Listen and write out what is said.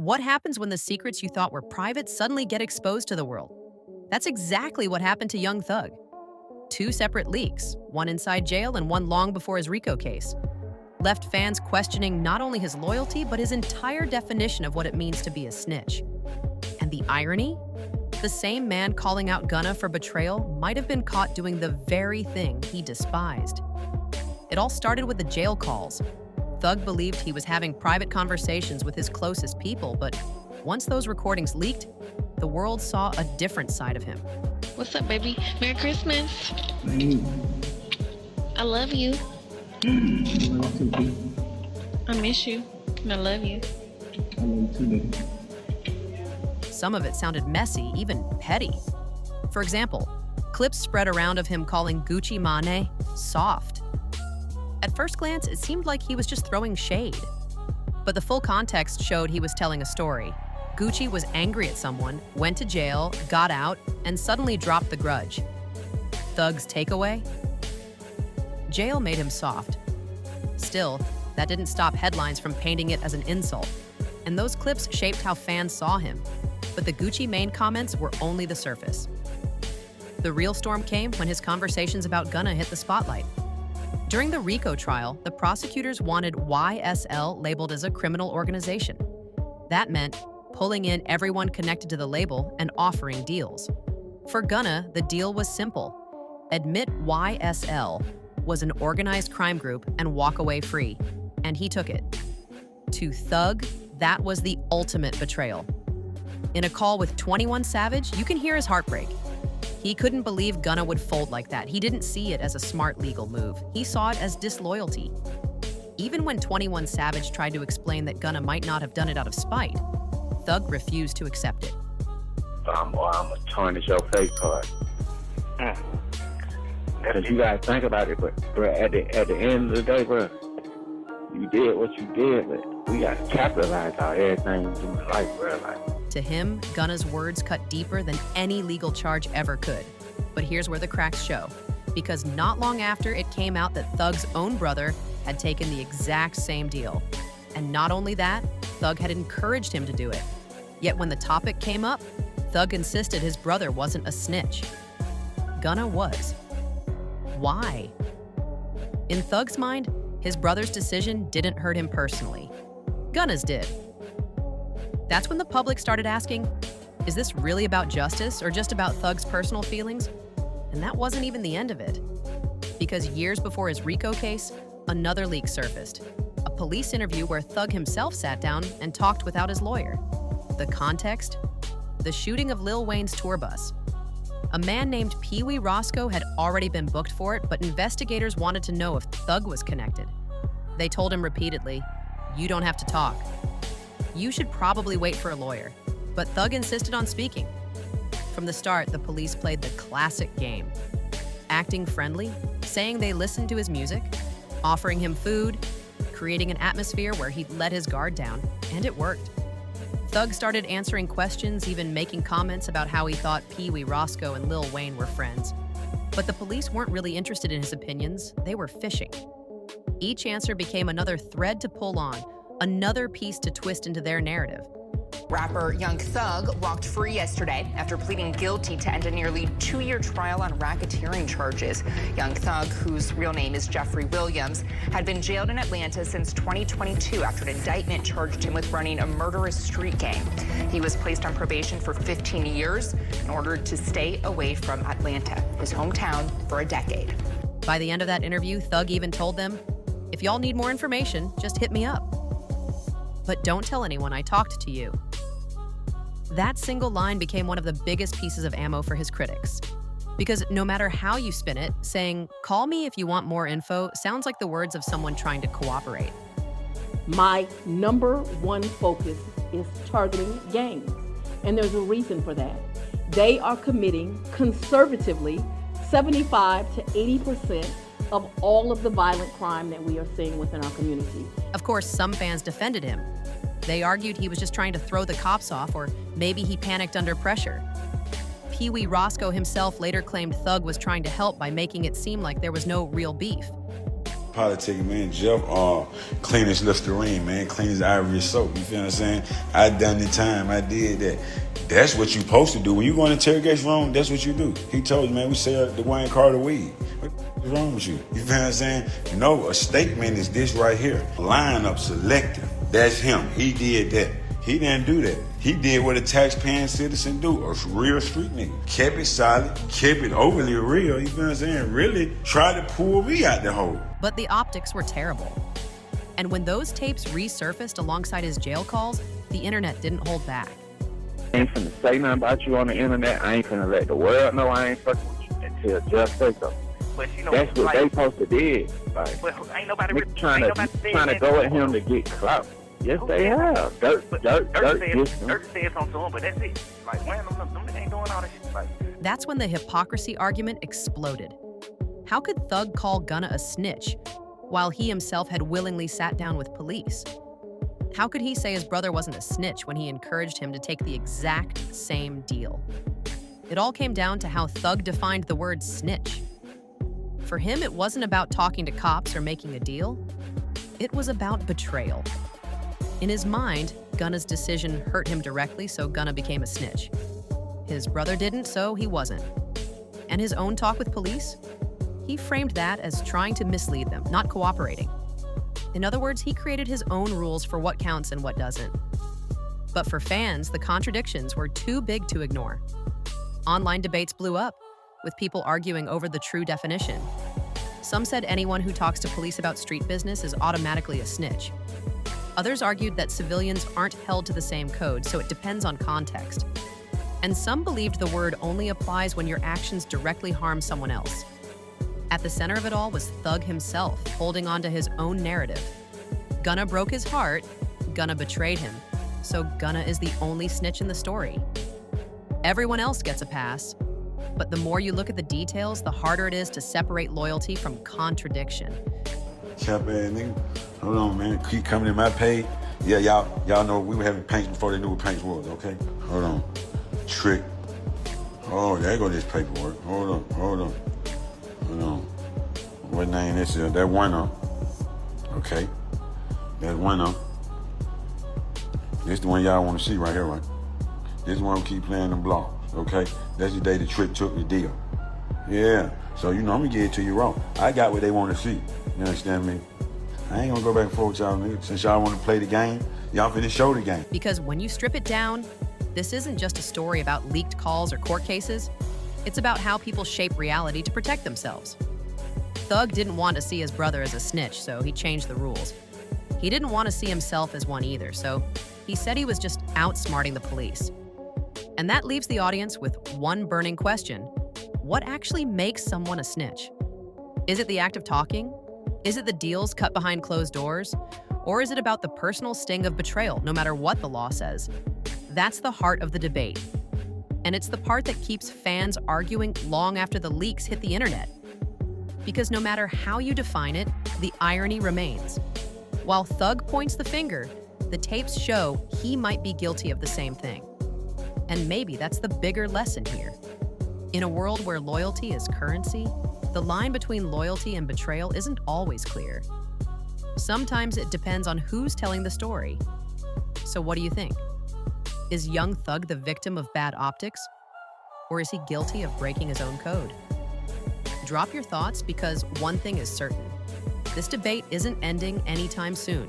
What happens when the secrets you thought were private suddenly get exposed to the world? That's exactly what happened to Young Thug. Two separate leaks, one inside jail and one long before his RICO case, left fans questioning not only his loyalty, but his entire definition of what it means to be a snitch. And the irony? The same man calling out Gunna for betrayal might have been caught doing the very thing he despised. It all started with the jail calls. Thug believed he was having private conversations with his closest people, but once those recordings leaked, the world saw a different side of him. What's up, baby? Merry Christmas. Hey, I love you. I love you too, I miss you. And I love you. I love you too, baby. Some of it sounded messy, even petty. For example, clips spread around of him calling Gucci Mane soft. At first glance, it seemed like he was just throwing shade. But the full context showed he was telling a story. Gucci was angry at someone, went to jail, got out, and suddenly dropped the grudge. Thug's takeaway? Jail made him soft. Still, that didn't stop headlines from painting it as an insult. And those clips shaped how fans saw him. But the Gucci Mane comments were only the surface. The real storm came when his conversations about Gunna hit the spotlight. During the RICO trial, the prosecutors wanted YSL labeled as a criminal organization. That meant pulling in everyone connected to the label and offering deals. For Gunna, the deal was simple. Admit YSL was an organized crime group and walk away free. And he took it. To Thug, that was the ultimate betrayal. In a call with 21 Savage, you can hear his heartbreak. He couldn't believe Gunna would fold like that. He didn't see it as a smart legal move. He saw it as disloyalty. Even when 21 Savage tried to explain that Gunna might not have done it out of spite, Thug refused to accept it. I'm gonna tarnish your face card. Because you gotta think about it, but bro, at the end of the day, bro, you did what you did, but we gotta capitalize on everything in life, bro. Like, to him, Gunna's words cut deeper than any legal charge ever could. But here's where the cracks show. Because not long after, it came out that Thug's own brother had taken the exact same deal. And not only that, Thug had encouraged him to do it. Yet when the topic came up, Thug insisted his brother wasn't a snitch. Gunna was. Why? In Thug's mind, his brother's decision didn't hurt him personally. Gunna's did. That's when the public started asking, is this really about justice or just about Thug's personal feelings? And that wasn't even the end of it. Because years before his RICO case, another leak surfaced. A police interview where Thug himself sat down and talked without his lawyer. The context? The shooting of Lil Wayne's tour bus. A man named Pee Roscoe had already been booked for it, but investigators wanted to know if Thug was connected. They told him repeatedly, you don't have to talk. You should probably wait for a lawyer. But Thug insisted on speaking. From the start, the police played the classic game. Acting friendly, saying they listened to his music, offering him food, creating an atmosphere where he'd let his guard down, and it worked. Thug started answering questions, even making comments about how he thought Pee Roscoe and Lil Wayne were friends. But the police weren't really interested in his opinions, they were fishing. Each answer became another thread to pull on, another piece to twist into their narrative. Rapper Young Thug walked free yesterday after pleading guilty to end a nearly 2-year trial on racketeering charges. Young Thug, whose real name is Jeffrey Williams, had been jailed in Atlanta since 2022 after an indictment charged him with running a murderous street gang. He was placed on probation for 15 years in order to stay away from Atlanta, his hometown, for a decade. By the end of that interview, Thug even told them, if y'all need more information, just hit me up. But don't tell anyone I talked to you. That single line became one of the biggest pieces of ammo for his critics. Because no matter how you spin it, saying, call me if you want more info, sounds like the words of someone trying to cooperate. My number one focus is targeting gangs, and there's a reason for that. They are committing conservatively 75 to 80% of all of the violent crime that we are seeing within our community. Of course, some fans defended him. They argued he was just trying to throw the cops off, or maybe he panicked under pressure. Pee Roscoe himself later claimed Thug was trying to help by making it seem like there was no real beef. politicking, man. Jeff clean his Listerine, man. Clean his Ivory soap. You feel what I'm saying? I done the time. I did that. That's what you supposed to do. When you go in the interrogation room, that's what you do. He told you, man, we sell the Wayne Carter weed. What's wrong with you? You feel what I'm saying? No, a statement is this right here. Lineup selective. That's him. He did that. He didn't do that. He did what a taxpaying citizen do, a real street nigga. Kept it solid, kept it overly real, you feel what I'm saying? Really tried to pull me out the hole. But the optics were terrible. And when those tapes resurfaced alongside his jail calls, the internet didn't hold back. I ain't finna say nothing about you on the internet. I ain't finna let the world know I ain't fucking with you until Jeff say so. But you know, that's what like, they supposed to did. Like, but ain't nobody really trying to go at him to get clout. Yes, they have. Dirt said something to him, but that's it. Like, man, them ain't doing all that shit. Like, that's when the hypocrisy argument exploded. How could Thug call Gunna a snitch while he himself had willingly sat down with police? How could he say his brother wasn't a snitch when he encouraged him to take the exact same deal? It all came down to how Thug defined the word snitch. For him, it wasn't about talking to cops or making a deal. It was about betrayal. In his mind, Gunna's decision hurt him directly, so Gunna became a snitch. His brother didn't, so he wasn't. And his own talk with police? He framed that as trying to mislead them, not cooperating. In other words, he created his own rules for what counts and what doesn't. But for fans, the contradictions were too big to ignore. Online debates blew up, with people arguing over the true definition. Some said anyone who talks to police about street business is automatically a snitch. Others argued that civilians aren't held to the same code, so it depends on context. And some believed the word only applies when your actions directly harm someone else. At the center of it all was Thug himself, holding on to his own narrative. Gunna broke his heart, Gunna betrayed him, so Gunna is the only snitch in the story. Everyone else gets a pass, but the more you look at the details, the harder it is to separate loyalty from contradiction. Cap ass nigga. Hold on, man. Keep coming in my page. Yeah, y'all know we were having paints before they knew what paints was, okay? Hold on. Trick. Oh, there go this paperwork. Hold on. What name this is? That one on. Okay. That one on. This the one y'all want to see right here, right? This one who keep playing them blogs, okay? That's the day the Trick took the deal. Yeah. So, I'm going to get it to you wrong. I got what they want to see. You understand me? I ain't gonna go back and forth with y'all niggas. Since y'all wanna play the game, y'all finna show the game. Because when you strip it down, this isn't just a story about leaked calls or court cases. It's about how people shape reality to protect themselves. Thug didn't want to see his brother as a snitch, so he changed the rules. He didn't want to see himself as one either, so he said he was just outsmarting the police. And that leaves the audience with one burning question. What actually makes someone a snitch? Is it the act of talking? Is it the deals cut behind closed doors? Or is it about the personal sting of betrayal, no matter what the law says? That's the heart of the debate. And it's the part that keeps fans arguing long after the leaks hit the internet. Because no matter how you define it, the irony remains. While Thug points the finger, the tapes show he might be guilty of the same thing. And maybe that's the bigger lesson here. In a world where loyalty is currency, the line between loyalty and betrayal isn't always clear. Sometimes it depends on who's telling the story. So what do you think? Is young Thug the victim of bad optics? Or is he guilty of breaking his own code? Drop your thoughts, because one thing is certain. This debate isn't ending anytime soon.